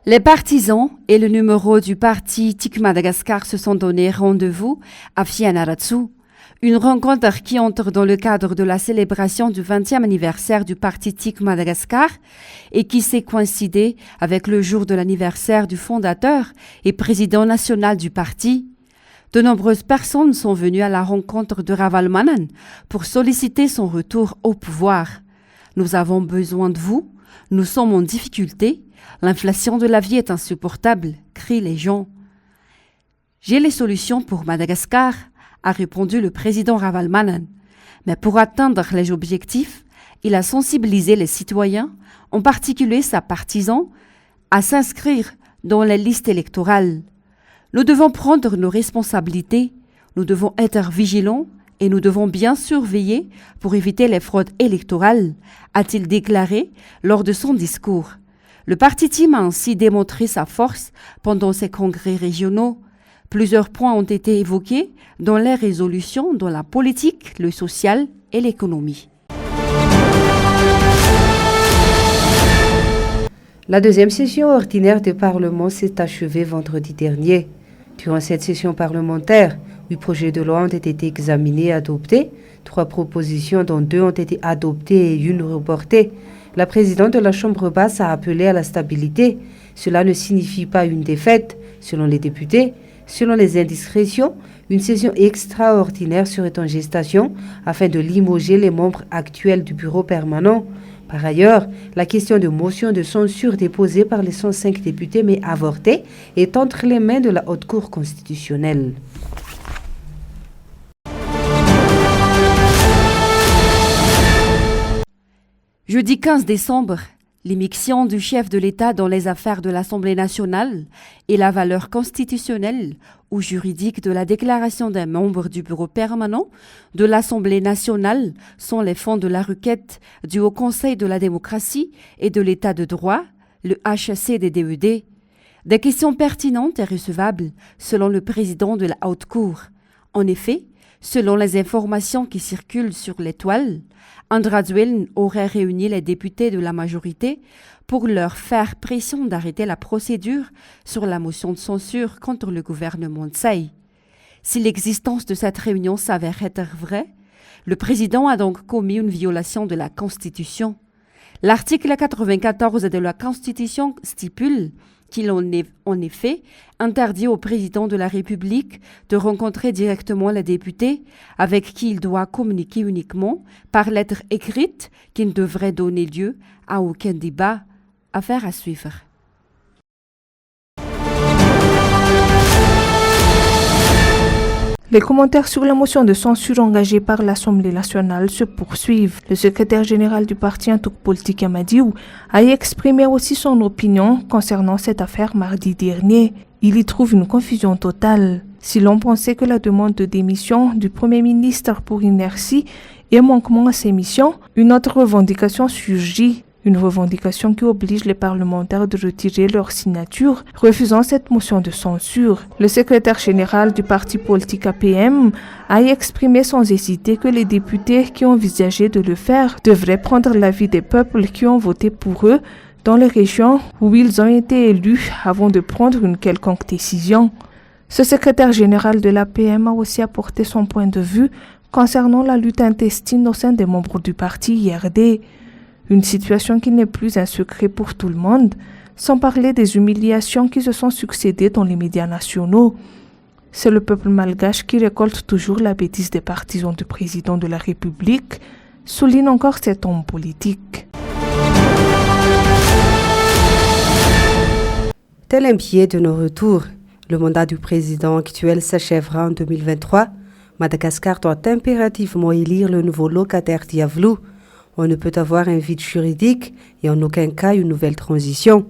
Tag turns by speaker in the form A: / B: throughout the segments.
A: Les partisans et le numéro du parti TIC Madagascar se sont donné rendez-vous à Fianarantsoa, une rencontre qui entre dans le cadre de la célébration du 20e anniversaire du parti TIC Madagascar et qui s'est coïncidé avec le jour de l'anniversaire du fondateur et président national du parti. De nombreuses personnes sont venues à la rencontre de Ravalomanana pour solliciter son retour au pouvoir. Nous avons besoin de vous, nous sommes en difficulté, l'inflation de la vie est insupportable, crient les gens. J'ai les solutions pour Madagascar, a répondu le président Ravalomanana. Mais pour atteindre les objectifs, il a sensibilisé les citoyens, en particulier ses partisans, à s'inscrire dans les listes électorales. Nous devons prendre nos responsabilités, nous devons être vigilants et nous devons bien surveiller pour éviter les fraudes électorales, a-t-il déclaré lors de son discours. Le parti TIM a ainsi démontré sa force pendant ses congrès régionaux. Plusieurs points ont été évoqués dans les résolutions dans la politique, le social et l'économie.
B: La deuxième session ordinaire du Parlement s'est achevée vendredi dernier. Durant cette session parlementaire, 8 projets de loi ont été examinés et adoptés. 3 propositions, dont 2 ont été adoptées et 1 reportée. La présidente de la Chambre basse a appelé à la stabilité. Cela ne signifie pas une défaite, selon les députés. Selon les indiscrétions, une session extraordinaire serait en gestation afin de limoger les membres actuels du bureau permanent. Par ailleurs, la question de motion de censure déposée par les 105 députés mais avortée est entre les mains de la Haute Cour constitutionnelle.
A: Jeudi 15 décembre, l'émission du chef de l'État dans les affaires de l'Assemblée nationale et la valeur constitutionnelle ou juridique de la déclaration d'un membre du bureau permanent de l'Assemblée nationale sont les fonds de la requête du Haut Conseil de la démocratie et de l'État de droit, le HCDDED. Des questions pertinentes et recevables selon le président de la Haute Cour. En effet, selon les informations qui circulent sur les toiles, Andrade aurait réuni les députés de la majorité pour leur faire pression d'arrêter la procédure sur la motion de censure contre le gouvernement Tsai. Si l'existence de cette réunion s'avère être vraie, le président a donc commis une violation de la Constitution. L'article 94 de la Constitution stipule qu'il en effet interdit au président de la République de rencontrer directement les députés avec qui il doit communiquer uniquement par lettre écrite qui ne devrait donner lieu à aucun débat. Affaire à suivre.
C: Les commentaires sur la motion de censure engagée par l'Assemblée nationale se poursuivent. Le secrétaire général du parti Antuk Politique Amadiou a exprimé aussi son opinion concernant cette affaire mardi dernier. Il y trouve une confusion totale. Si l'on pensait que la demande de démission du Premier ministre pour inertie et manquement à ses missions, une autre revendication surgit. Une revendication qui oblige les parlementaires de retirer leur signature, refusant cette motion de censure. Le secrétaire général du parti politique APM a exprimé sans hésiter que les députés qui ont envisagé de le faire devraient prendre l'avis des peuples qui ont voté pour eux dans les régions où ils ont été élus avant de prendre une quelconque décision. Ce secrétaire général de l'APM a aussi apporté son point de vue concernant la lutte intestine au sein des membres du parti IRD. Une situation qui n'est plus un secret pour tout le monde, sans parler des humiliations qui se sont succédées dans les médias nationaux. C'est le peuple malgache qui récolte toujours la bêtise des partisans du président de la République, souligne encore cet homme politique.
B: Tel un billet de nos retours. Le mandat du président actuel s'achèvera en 2023. Madagascar doit impérativement élire le nouveau locataire Diavelou. On ne peut avoir un vide juridique et en aucun cas une nouvelle transition.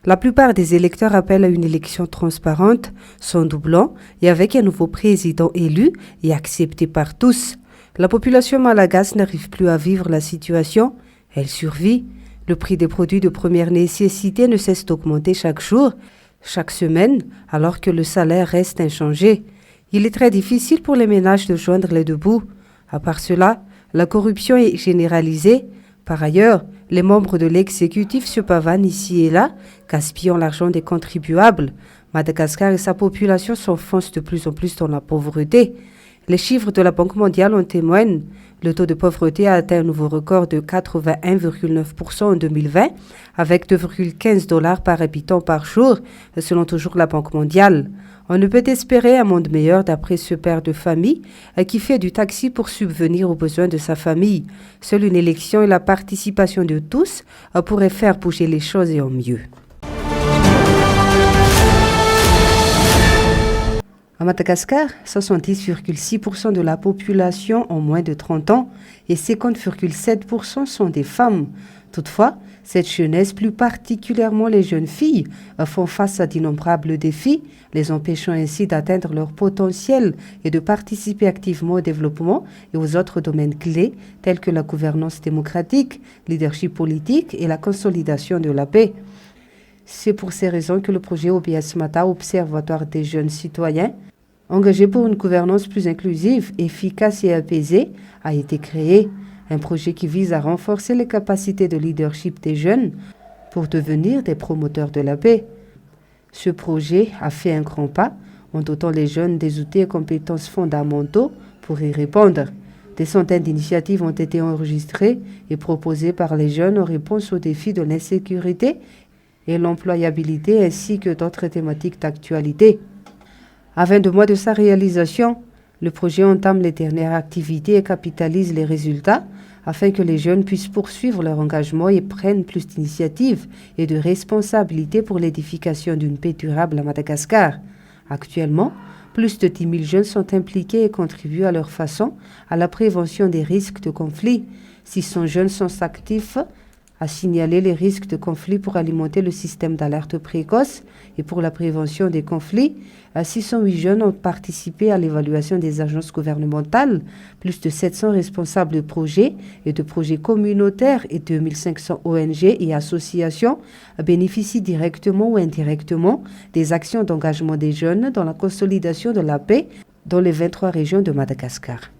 B: La plupart des électeurs appellent à une élection transparente, sans doublon et avec un nouveau président élu et accepté par tous. La population malgache n'arrive plus à vivre la situation, elle survit. Le prix des produits de première nécessité ne cesse d'augmenter chaque jour, chaque semaine, alors que le salaire reste inchangé. Il est très difficile pour les ménages de joindre les deux bouts. À part cela, la corruption est généralisée. Par ailleurs, Les membres de l'exécutif se pavanent ici et là, gaspillant l'argent des contribuables. Madagascar et sa population s'enfoncent de plus en plus dans la pauvreté. Les chiffres de la Banque mondiale en témoignent. Le taux de pauvreté a atteint un nouveau record de 81,9% en 2020, avec 2,15 $ par habitant par jour, selon toujours la Banque mondiale. On ne peut espérer un monde meilleur d'après ce père de famille qui fait du taxi pour subvenir aux besoins de sa famille. Seule une élection et la participation de tous pourraient faire bouger les choses et en mieux. À Madagascar, 70,6% de la population ont moins de 30 ans et 50,7% sont des femmes. Toutefois, cette jeunesse, plus particulièrement les jeunes filles, font face à d'innombrables défis, les empêchant ainsi d'atteindre leur potentiel et de participer activement au développement et aux autres domaines clés tels que la gouvernance démocratique, le leadership politique et la consolidation de la paix. C'est pour ces raisons que le projet OBS Mata, Observatoire des jeunes citoyens, engagé pour une gouvernance plus inclusive, efficace et apaisée, a été créé. Un projet qui vise à renforcer les capacités de leadership des jeunes pour devenir des promoteurs de la paix. Ce projet a fait un grand pas en dotant les jeunes des outils et compétences fondamentaux pour y répondre. Des centaines d'initiatives ont été enregistrées et proposées par les jeunes en réponse aux défis de l'insécurité et l'employabilité ainsi que d'autres thématiques d'actualité. À 22 mois de sa réalisation, le projet entame les dernières activités et capitalise les résultats afin que les jeunes puissent poursuivre leur engagement et prennent plus d'initiatives et de responsabilités pour l'édification d'une paix durable à Madagascar. Actuellement, plus de 10 000 jeunes sont impliqués et contribuent à leur façon à la prévention des risques de conflit. 600 jeunes sont actifs à signaler les risques de conflit pour alimenter le système d'alerte précoce et pour la prévention des conflits. 608 jeunes ont participé à l'évaluation des agences gouvernementales. Plus de 700 responsables de projets et de projets communautaires et 2500 ONG et associations bénéficient directement ou indirectement des actions d'engagement des jeunes dans la consolidation de la paix dans les 23 régions de Madagascar.